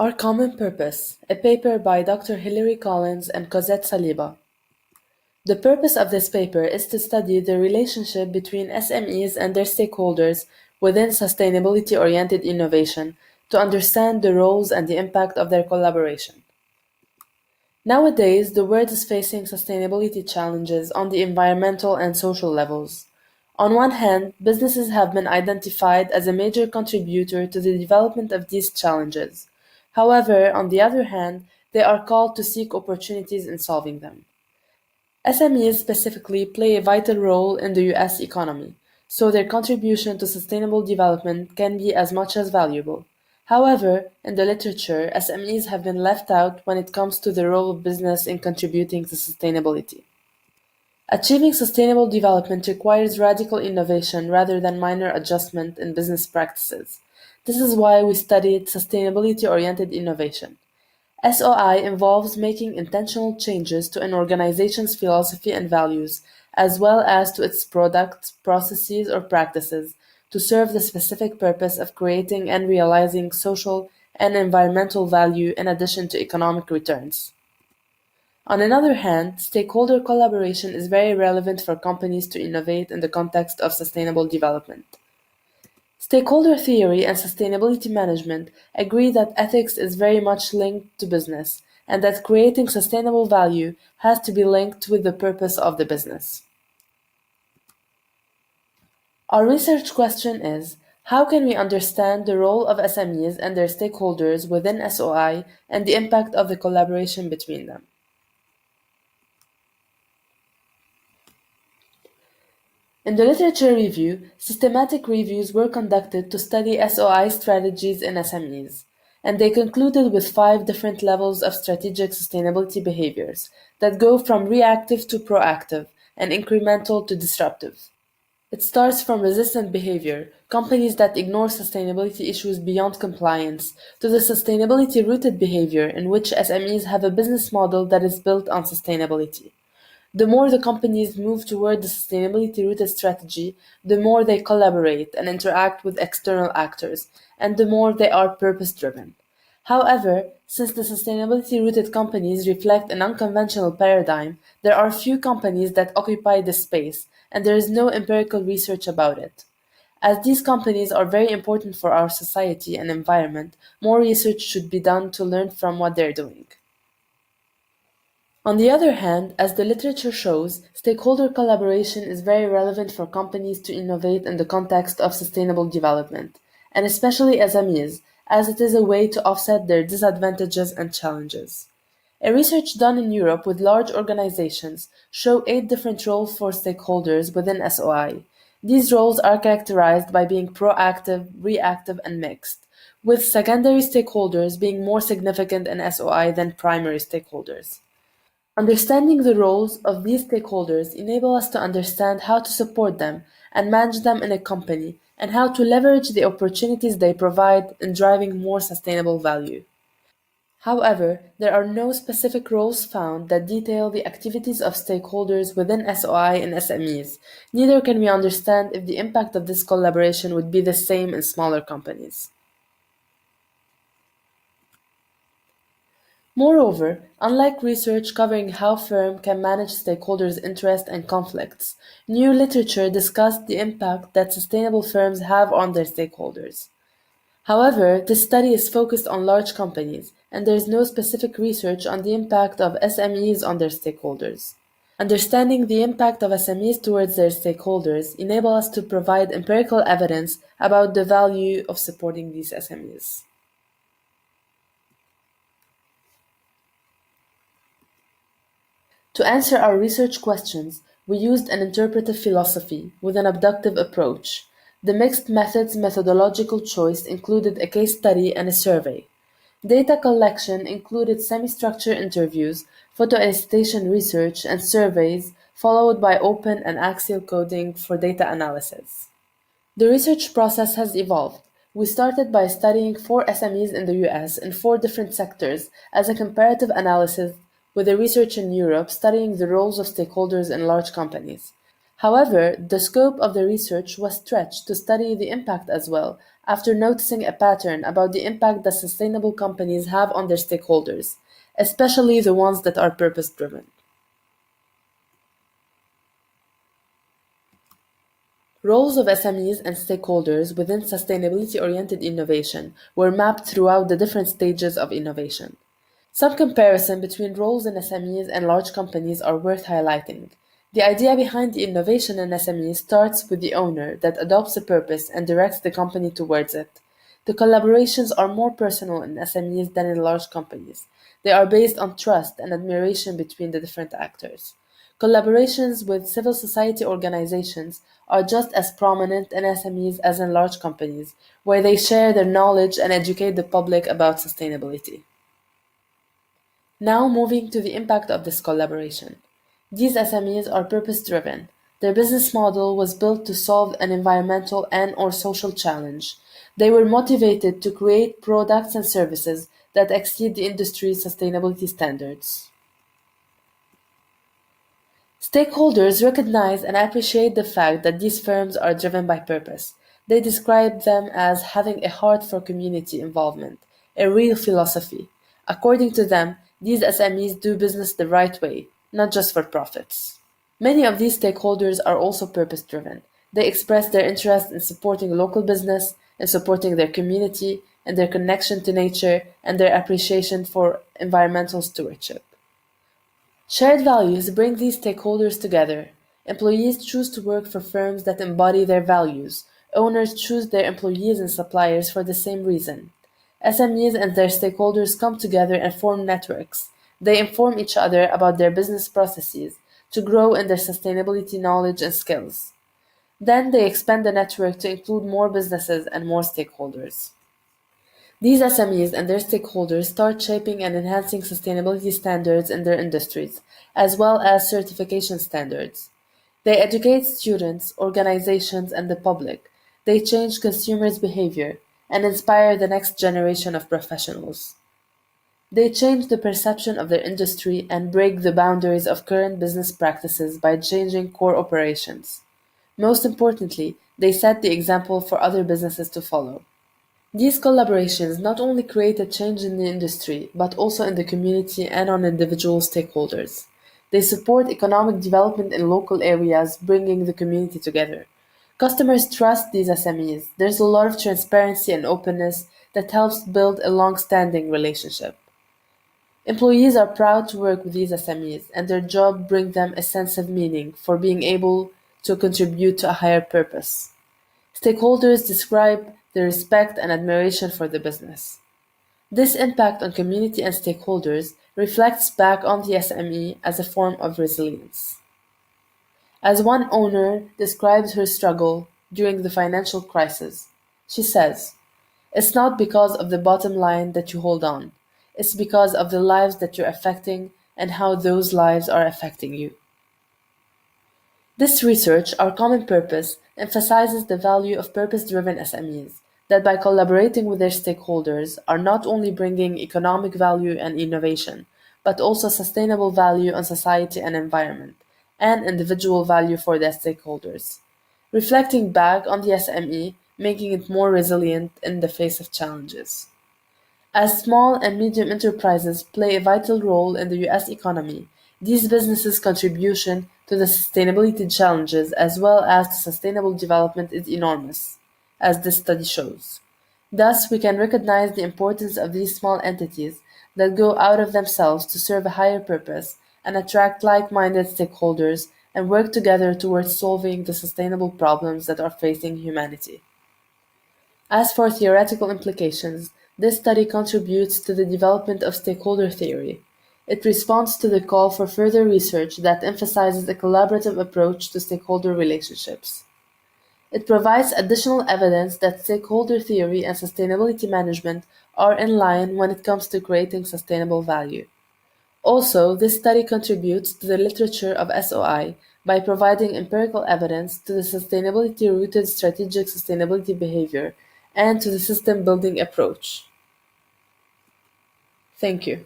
Our Common Purpose, a paper by Dr. Hilary Collins and Cosette Saliba. The purpose of this paper is to study the relationship between SMEs and their stakeholders within sustainability-oriented innovation to understand the roles and the impact of their collaboration. Nowadays, the world is facing sustainability challenges on the environmental and social levels. On one hand, businesses have been identified as a major contributor to the development of these challenges. However, on the other hand, they are called to seek opportunities in solving them. SMEs specifically play a vital role in the US economy, so their contribution to sustainable development can be as much as valuable. However, in the literature, SMEs have been left out when it comes to the role of business in contributing to sustainability. Achieving sustainable development requires radical innovation rather than minor adjustment in business practices. This is why we studied sustainability-oriented innovation. SOI involves making intentional changes to an organization's philosophy and values, as well as to its products, processes, or practices, to serve the specific purpose of creating and realizing social and environmental value in addition to economic returns. On another hand, stakeholder collaboration is very relevant for companies to innovate in the context of sustainable development. Stakeholder theory and sustainability management agree that ethics is very much linked to business, and that creating sustainable value has to be linked with the purpose of the business. Our research question is, how can we understand the role of SMEs and their stakeholders within SOI and the impact of the collaboration between them? In the literature review, systematic reviews were conducted to study SOI strategies in SMEs, and they concluded with 5 different levels of strategic sustainability behaviors that go from reactive to proactive and incremental to disruptive. It starts from resistant behavior, companies that ignore sustainability issues beyond compliance, to the sustainability-rooted behavior in which SMEs have a business model that is built on sustainability. The more the companies move toward the sustainability-rooted strategy, the more they collaborate and interact with external actors, and the more they are purpose-driven. However, since the sustainability-rooted companies reflect an unconventional paradigm, there are few companies that occupy this space, and there is no empirical research about it. As these companies are very important for our society and environment, more research should be done to learn from what they're doing. On the other hand, as the literature shows, stakeholder collaboration is very relevant for companies to innovate in the context of sustainable development, and especially SMEs, as it is a way to offset their disadvantages and challenges. A research done in Europe with large organizations show 8 different roles for stakeholders within SOI. These roles are characterized by being proactive, reactive, and mixed, with secondary stakeholders being more significant in SOI than primary stakeholders. Understanding the roles of these stakeholders enable us to understand how to support them and manage them in a company, and how to leverage the opportunities they provide in driving more sustainable value. However, there are no specific roles found that detail the activities of stakeholders within SOI and SMEs. Neither can we understand if the impact of this collaboration would be the same in smaller companies. Moreover, unlike research covering how firms can manage stakeholders' interests and conflicts, new literature discussed the impact that sustainable firms have on their stakeholders. However, this study is focused on large companies, and there is no specific research on the impact of SMEs on their stakeholders. Understanding the impact of SMEs towards their stakeholders enable us to provide empirical evidence about the value of supporting these SMEs. To answer our research questions, we used an interpretive philosophy with an abductive approach. The mixed methods methodological choice included a case study and a survey. Data collection included semi-structured interviews, photoelicitation research, and surveys, followed by open and axial coding for data analysis. The research process has evolved. We started by studying 4 SMEs in the US in 4 different sectors as a comparative analysis, with the research in Europe studying the roles of stakeholders in large companies. However, the scope of the research was stretched to study the impact as well, after noticing a pattern about the impact that sustainable companies have on their stakeholders, especially the ones that are purpose-driven. Roles of SMEs and stakeholders within sustainability-oriented innovation were mapped throughout the different stages of innovation. Some comparison between roles in SMEs and large companies are worth highlighting. The idea behind the innovation in SMEs starts with the owner that adopts a purpose and directs the company towards it. The collaborations are more personal in SMEs than in large companies. They are based on trust and admiration between the different actors. Collaborations with civil society organizations are just as prominent in SMEs as in large companies, where they share their knowledge and educate the public about sustainability. Now moving to the impact of this collaboration. These SMEs are purpose-driven. Their business model was built to solve an environmental and/or social challenge. They were motivated to create products and services that exceed the industry's sustainability standards. Stakeholders recognize and appreciate the fact that these firms are driven by purpose. They describe them as having a heart for community involvement, a real philosophy. According to them, these SMEs do business the right way, not just for profits. Many of these stakeholders are also purpose driven. They express their interest in supporting local business, in supporting their community, and their connection to nature, and their appreciation for environmental stewardship. Shared values bring these stakeholders together. Employees choose to work for firms that embody their values. Owners choose their employees and suppliers for the same reason. SMEs and their stakeholders come together and form networks. They inform each other about their business processes to grow in their sustainability knowledge and skills. Then they expand the network to include more businesses and more stakeholders. These SMEs and their stakeholders start shaping and enhancing sustainability standards in their industries, as well as certification standards. They educate students, organizations, and the public. They change consumers' behavior and inspire the next generation of professionals. They change the perception of their industry and break the boundaries of current business practices by changing core operations. Most importantly, they set the example for other businesses to follow. These collaborations not only create a change in the industry, but also in the community and on individual stakeholders. They support economic development in local areas, bringing the community together. Customers trust these SMEs. There's a lot of transparency and openness that helps build a long-standing relationship. Employees are proud to work with these SMEs, and their job brings them a sense of meaning for being able to contribute to a higher purpose. Stakeholders describe their respect and admiration for the business. This impact on community and stakeholders reflects back on the SME as a form of resilience. As one owner describes her struggle during the financial crisis, she says, "It's not because of the bottom line that you hold on. It's because of the lives that you're affecting and how those lives are affecting you." This research, Our Common Purpose, emphasizes the value of purpose-driven SMEs, that by collaborating with their stakeholders are not only bringing economic value and innovation, but also sustainable value on society and environment, and individual value for their stakeholders. Reflecting back on the SME, making it more resilient in the face of challenges. As small and medium enterprises play a vital role in the US economy, these businesses' contribution to the sustainability challenges as well as to sustainable development is enormous, as this study shows. Thus, we can recognize the importance of these small entities that go out of themselves to serve a higher purpose and attract like-minded stakeholders and work together towards solving the sustainable problems that are facing humanity. As for theoretical implications, this study contributes to the development of stakeholder theory. It responds to the call for further research that emphasizes a collaborative approach to stakeholder relationships. It provides additional evidence that stakeholder theory and sustainability management are in line when it comes to creating sustainable value. Also, this study contributes to the literature of SOI by providing empirical evidence to the sustainability-rooted strategic sustainability behavior and to the system-building approach. Thank you.